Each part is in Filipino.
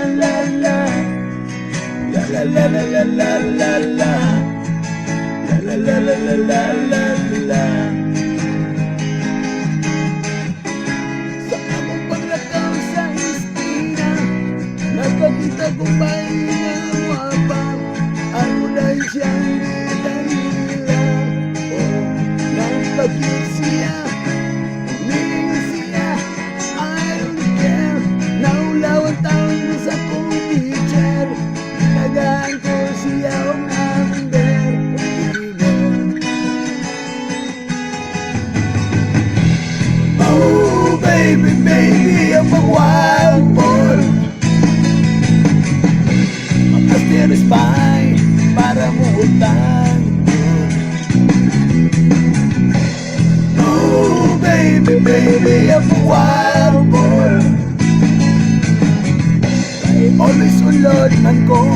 la la la la la la la la la la la la la la. Sa among paglakaw sa esquina, nakakita ko ba'y nawabang ang unay siyang nila. Oh, nagpagkit siya, humiling siya, I don't care. Naulawan taon mo sa kong teacher, nagaan ko siya o number. Oh, baby, baby, I'm a wild boy. There is pie para mo utang. Oh, baby, baby, I'm a wild boy. I always ulod man ko,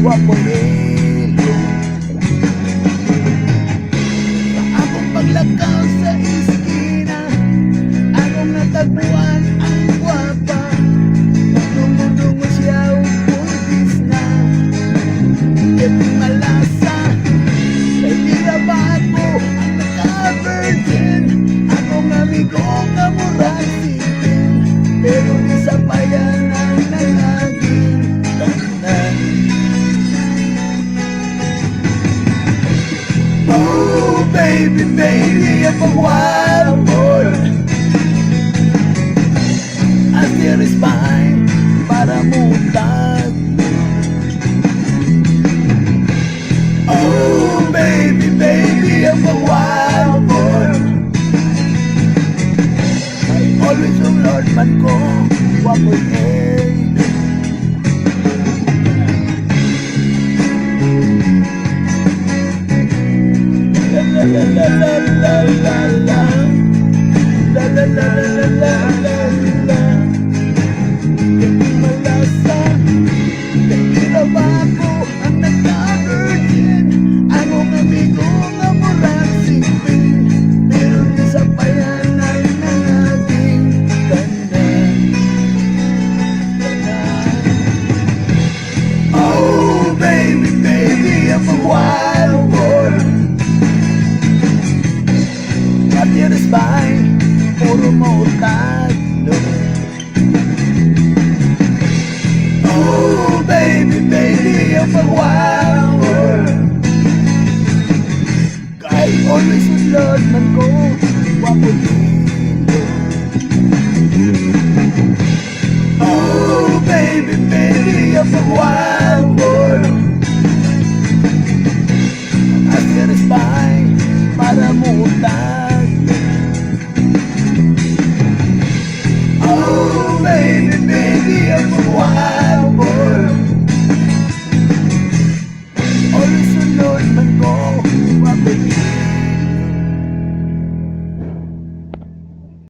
wapo ilo. Sa akong paglakaw sa iskina, akong natagpuan ang gwapa. Nagdungo-dungo siya buntis na. Getting malasa, kay tira ba ako ang naka-virgin? Akong amigo nga murang sipin, pero di sa bayan ang nangaging tanan. Oh, baby, baby, I'm a wild boy. As there is mine para mutag. Oh, baby, baby, I'm a wild boy. I always ulod man ko, wapoy eh. La la la la la la la la la la la la la la. Getting malasa, tira ba ako ang nagka-virgin? Akong amigo nga murang sipin, pero di sa bayan ay nangaging tanan. Oh, baby, baby, I'm a wild boy. At yun is fine, puro mo taglo. Oh, baby, baby, I'm a wild boy. Kahit always ulod man ko, wapo ilo. Oh, baby, baby, I'm a wild boy. As there is fine para mo utag. Oh, baby, baby, I'm a wild boy. Always ulod man ko, wapo ilo.